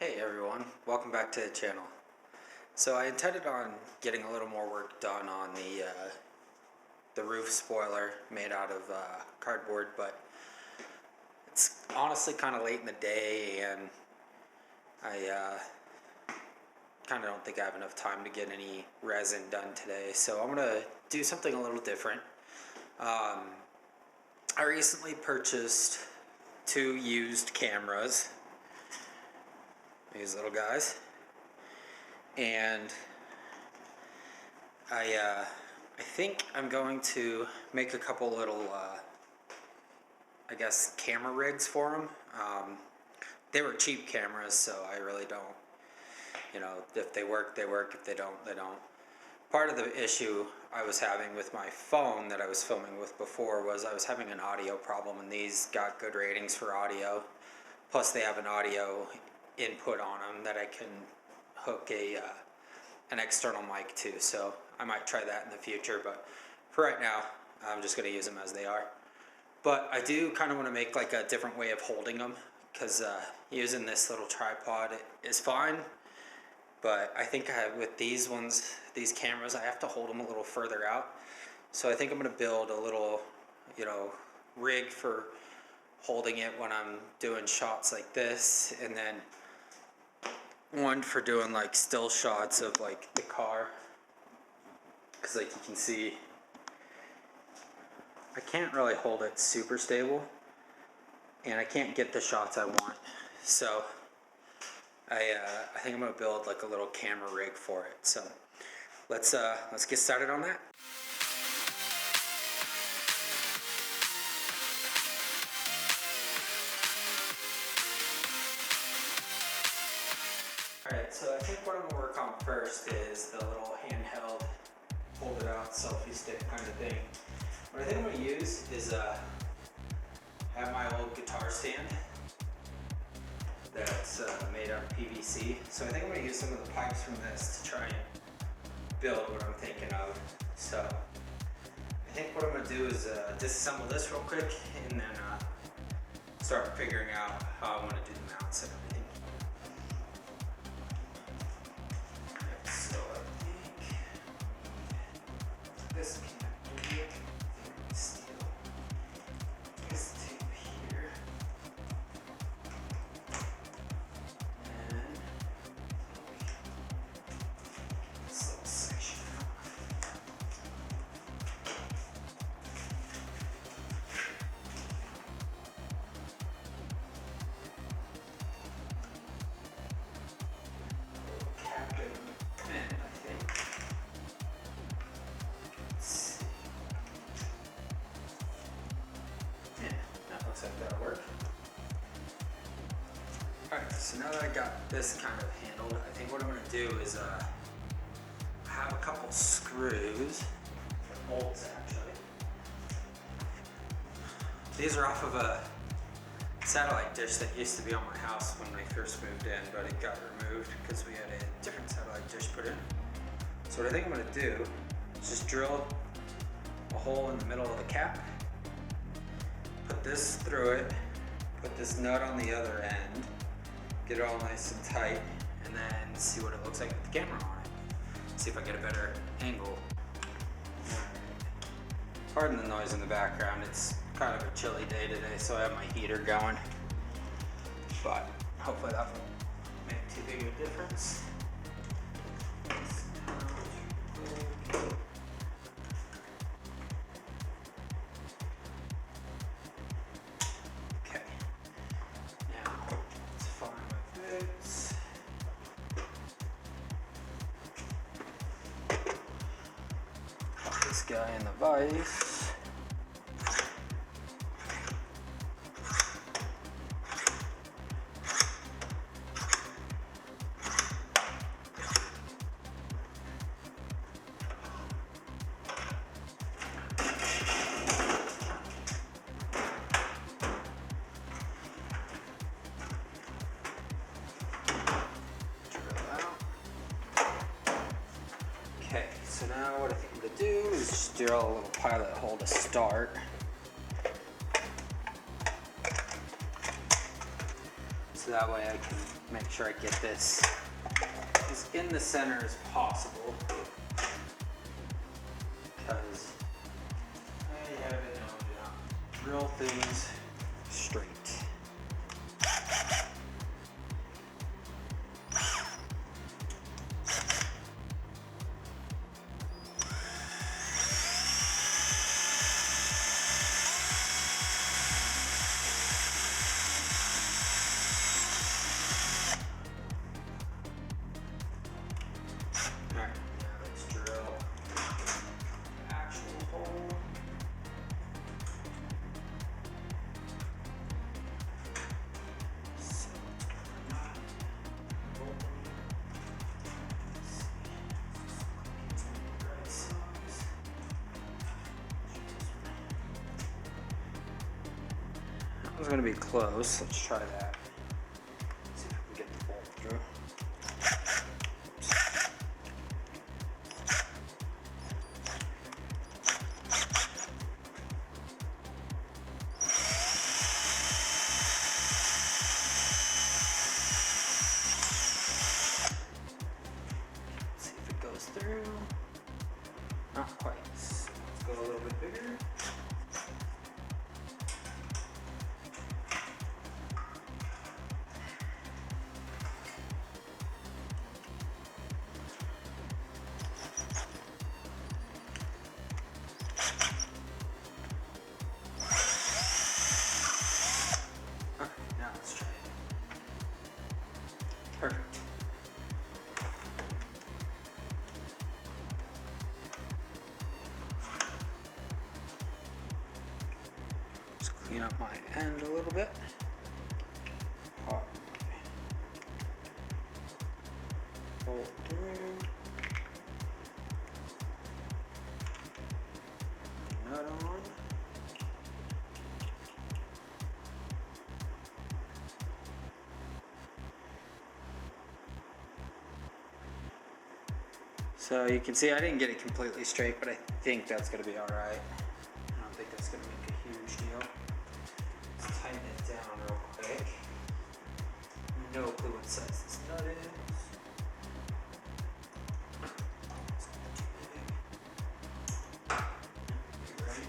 Hey everyone, welcome back to the channel. So I intended on getting a little more work done on the roof spoiler made out of cardboard, but it's honestly kind of late in the day and I kind of don't think I have enough time to get any resin done today, so I'm going to do something a little different. I recently purchased 2 used cameras, these little guys, and I think I'm going to make a couple little I guess camera rigs for them. They were cheap cameras, so I really don't, if they work they work, if they don't they don't. Part of the issue I was having with my phone that I was filming with before was I was having an audio problem, and these got good ratings for audio, plus they have an audio input on them that I can hook an external mic to, so I might try that in the future, but for right now I'm just going to use them as they are. But I do kind of want to make like a different way of holding them, because using this little tripod is fine, but I think with these cameras, I have to hold them a little further out. So I think I'm going to build a little, rig for holding it when I'm doing shots like this, and then one for doing like still shots of like the car, because like you can see I can't really hold it super stable and I can't get the shots I want, so I think I'm gonna build like a little camera rig for it. So let's get started on that. Alright, so I think what I'm going to work on first is the little handheld, hold it out, selfie stick kind of thing. What I think I'm going to use is have my old guitar stand that's made out of PVC. So I think I'm going to use some of the pipes from this to try and build what I'm thinking of. So I think what I'm going to do is disassemble this real quick and then start figuring out how I want to do the mounts and everything. So I think this can be steel. This tape here. And this little section out. Like that'll work. Alright, so now that I got this kind of handled, I think what I'm going to do is have a couple screws, bolts actually. These are off of a satellite dish that used to be on my house when I first moved in, but it got removed because we had a different satellite dish put in. So what I think I'm going to do is just drill a hole in the middle of the cap, put this through it, put this nut on the other end, get it all nice and tight, and then see what it looks like with the camera on it. See if I get a better angle. Pardon the noise in the background, it's kind of a chilly day today, so I have my heater going, but hopefully that won't make too big of a difference. This guy in the vise. Okay, so now what I think I'm going to do is just drill a little pilot hole to start. So So that way I can make sure I get this as in the center as possible. Because I have it known to not drill things straight. Alright, now let's drill the actual hole. So we're not bolting. Let's see. The right size. That one's gonna be close. Let's try that. See if we can get the bolt through. See if it goes through. Not quite. So let's go a little bit bigger. Okay, now let's try it. Perfect. Just clean up my end a little bit. Pop my bolt through. Nut on. So you can see I didn't get it completely straight, but I think that's going to be alright. I don't think that's going to make a huge deal. Let's tighten it down real quick. No clue what size this nut is. It's not too big. Right.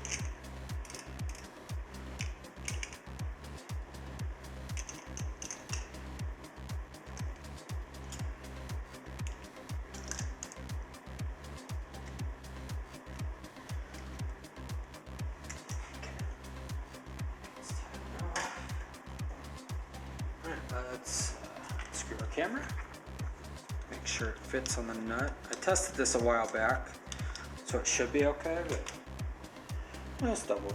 Let's screw our camera. Make sure it fits on the nut. I tested this a while back, so it should be okay, but let's double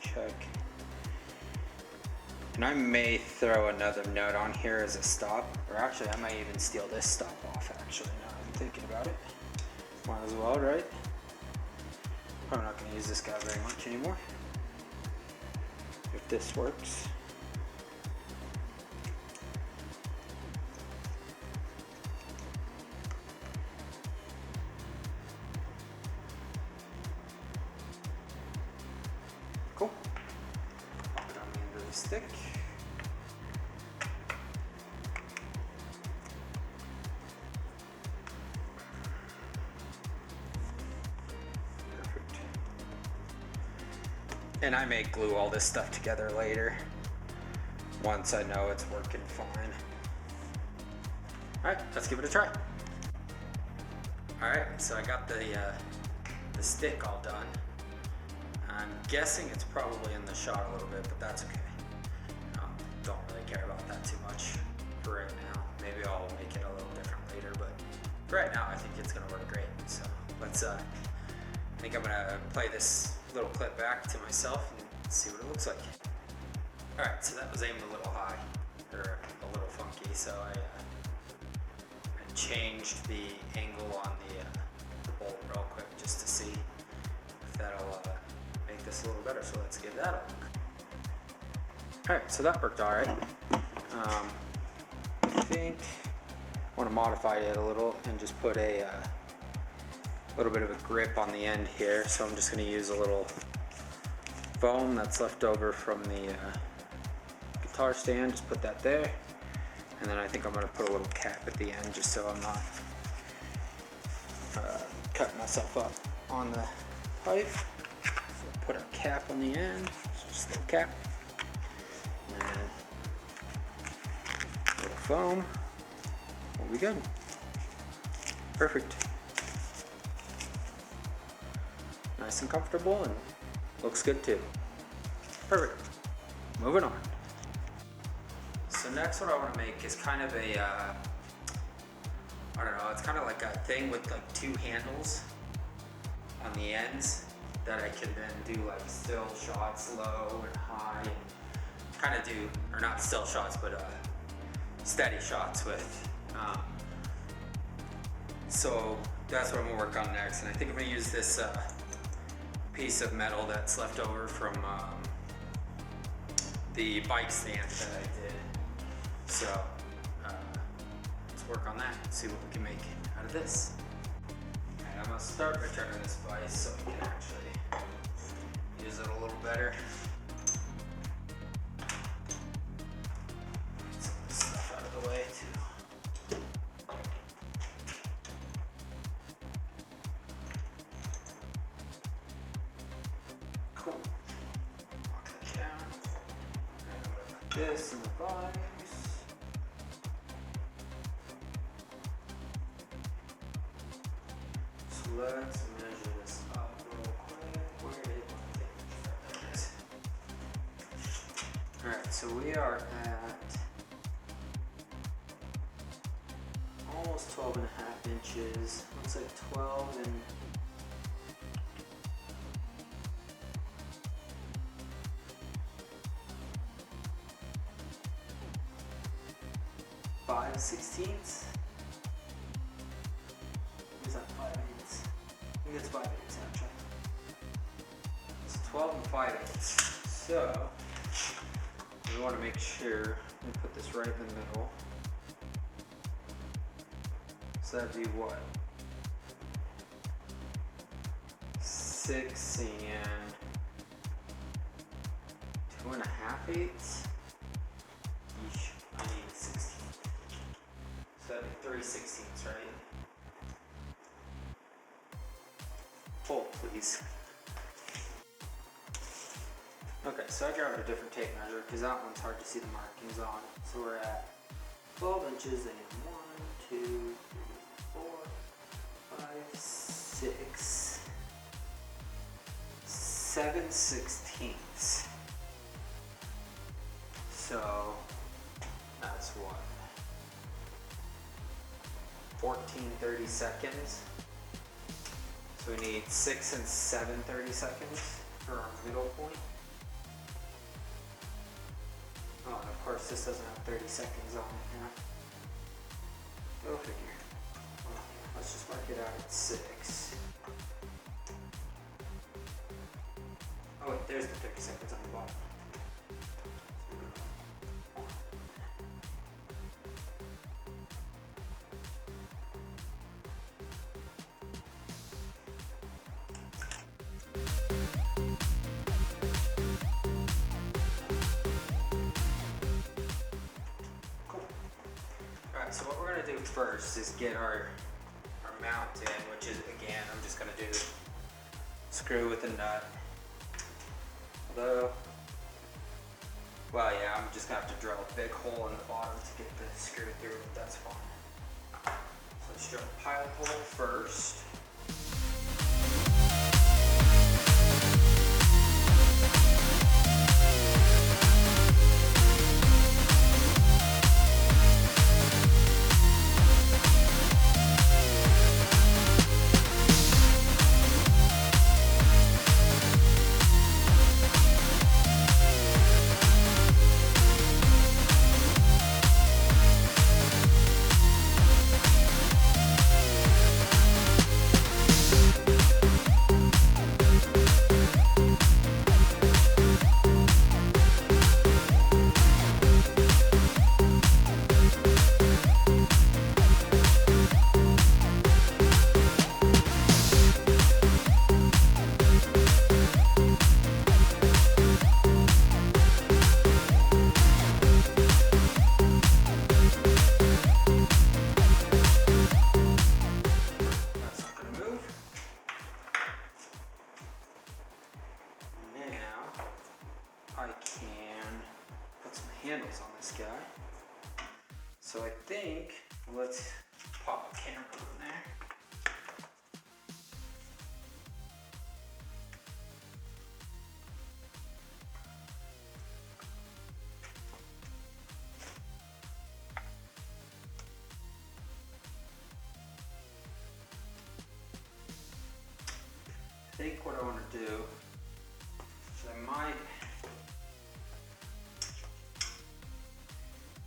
check. And I may throw another nut on here as a stop, or actually I might even steal this stop off actually, now that I'm thinking about it. Might as well, right? Probably not going to use this guy very much anymore. If this works. Cool. Pop it on the end of the stick. Perfect. And I may glue all this stuff together later once I know it's working fine. Alright, let's give it a try. Alright, so I got the stick all done. I'm guessing it's probably in the shot a little bit, but that's okay. Don't really care about that too much for right now. Maybe I'll make it a little different later, but for right now I think it's gonna work great. So let's, I think I'm gonna play this little clip back to myself and see what it looks like. Alright, so that was aimed a little high, or a little funky, so I changed the angle on the bolt real quick just to see if that'll make this a little better. So let's give that a look. Alright, so that worked alright. I think I want to modify it a little and just put a little bit of a grip on the end here. So I'm just going to use a little foam that's left over from the guitar stand. Just put that there. And then I think I'm going to put a little cap at the end just so I'm not cutting myself up on the pipe. So put our cap on the end, just a little cap, and then a little foam. We'll be good. Perfect. Nice and comfortable and looks good too. Perfect. Moving on. So next what I want to make is kind of a, I don't know, it's kind of like a thing with like two handles on the ends that I can then do like still shots, low and high, and kind of do, or not still shots, but steady shots with. So that's what I'm gonna work on next, and I think I'm gonna use this piece of metal that's left over from the bike stand that I did. So let's work on that and see what we can make out of this. Alright, I'm gonna start by turning this vise so we can actually use it a little better. Get some of this stuff out of the way too. Cool. Lock that down. And I'm gonna put this in the vise. Let's measure this up real quick. Where did my thing go? Alright, so we are at almost 12.5 inches. Looks like 12 and 5/16. Is that 5/8? I think it's 5/8 actually. It's 12 and 5/8. So we want to make sure we put this right in the middle. So that'd be what? 6 and 2.5/8. Yeesh, I need 16. So that'd be 3/16, right? Hold, please. Okay, so I grabbed a different tape measure because that one's hard to see the markings on. So we're at 12 inches and 1, 2, 3, 4, 5, 6, 7/16. So that's what? 14/32. So we need 6 and 7/32 for our middle point. Oh, and of course this doesn't have 30 seconds on it now. Go figure. Well, let's just mark it out at 6. Oh wait, there's the 30 seconds on the bottom. So what we're going to do first is get our mount in, which is, again, I'm just going to do screw with a nut. Although, well, yeah, I'm just going to have to drill a big hole in the bottom to get the screw through, but that's fine. So let's drill a pilot hole first. So I think, let's pop a camera on there. I think what I want to do is I might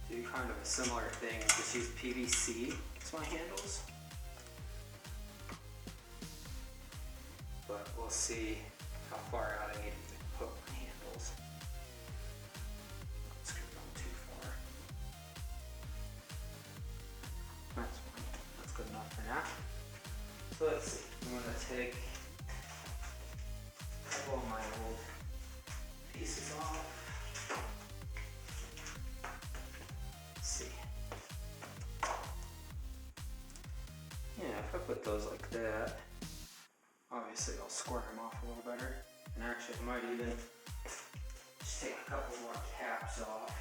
do kind of a similar thing, just use PVC as my handles. But we'll see how far out I need to put my handles. It's going too far. That's fine. That's good enough for now. So let's see. I'm going to take a couple of my old pieces off. Yeah, if I put those like that, obviously I'll square them off a little better. And actually I might even just take a couple more caps off.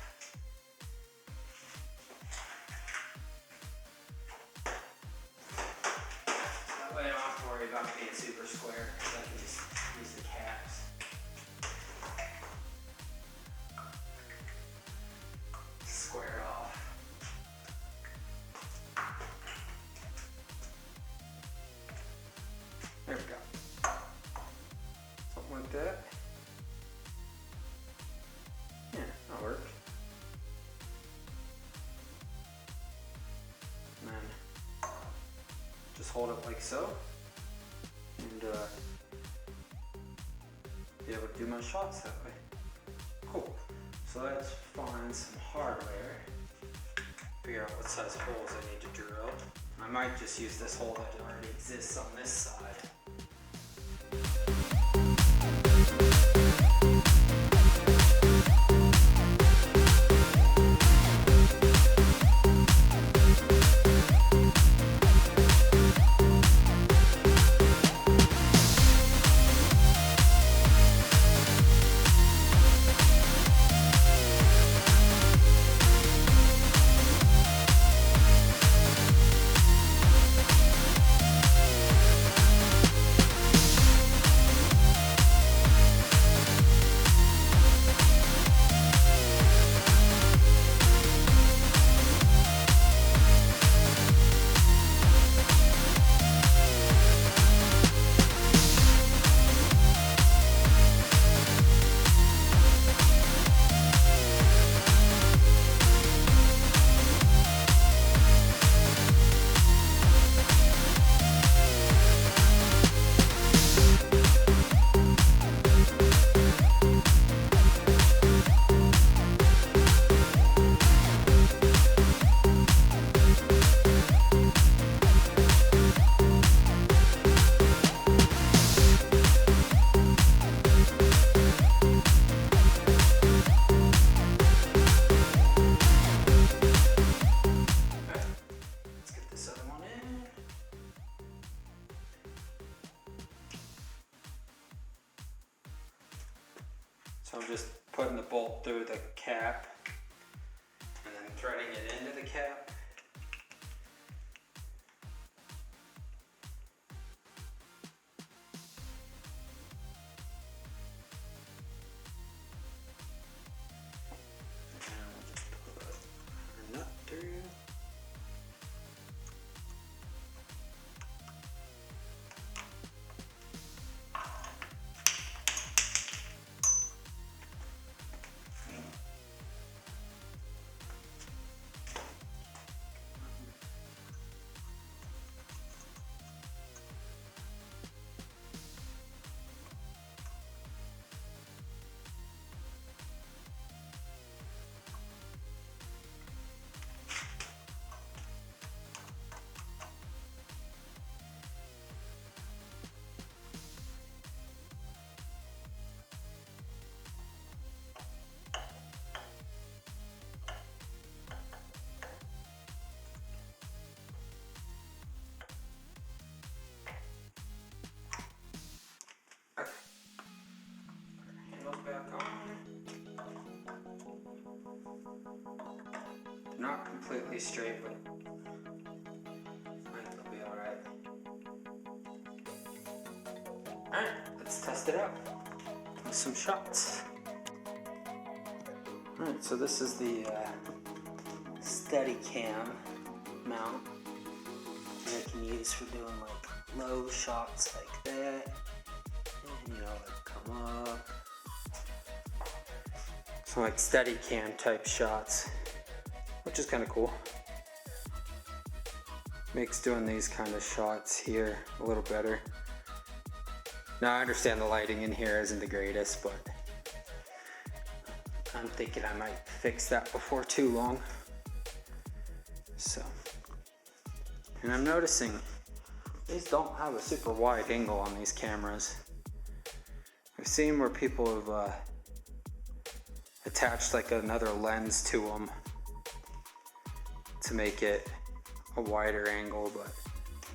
That way I don't have to worry about being super square, because I can just use the caps. Square it off. There we go. Something like that. Yeah, that'll work. And then just hold it like so. And be able to do my shots that way. Cool. So let's find some hardware. Figure out what size holes I need to drill. I might just use this hole that already exists on this side. So I'm just putting the bolt through the cap and then threading it into the cap. And we'll just put our nut through. Handles back on. not completely straight, but I think it'll be alright. Alright, let's test it out with some shots. Alright, so this is the Steadicam mount that I can use for doing like low shots like that, and you know, like come up. So like Steadicam type shots, which is kind of cool. Makes doing these kind of shots here a little better. Now I understand the lighting in here isn't the greatest, but I'm thinking I might fix that before too long. So, and I'm noticing these don't have a super wide angle on these cameras. I've seen where people have attached like another lens to them to make it a wider angle, but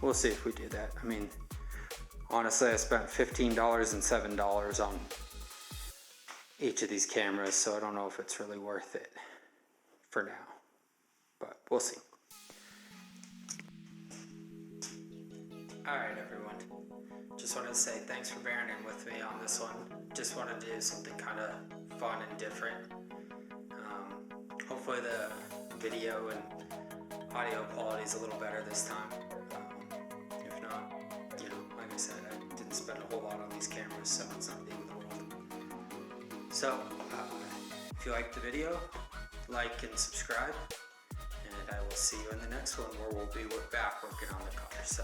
we'll see if we do that. I mean, honestly, I spent $15 and $7 on each of these cameras, so I don't know if it's really worth it for now, but we'll see. Alright everyone, just wanted to say thanks for bearing in with me on this one. Just wanted to do something kind of fun and different. Hopefully the video and audio quality is a little better this time. If not, you know, like I said, I didn't spend a whole lot on these cameras, so it's not the end of the world. So, if you liked the video, like and subscribe, and I will see you in the next one where we'll be back working on the car. So,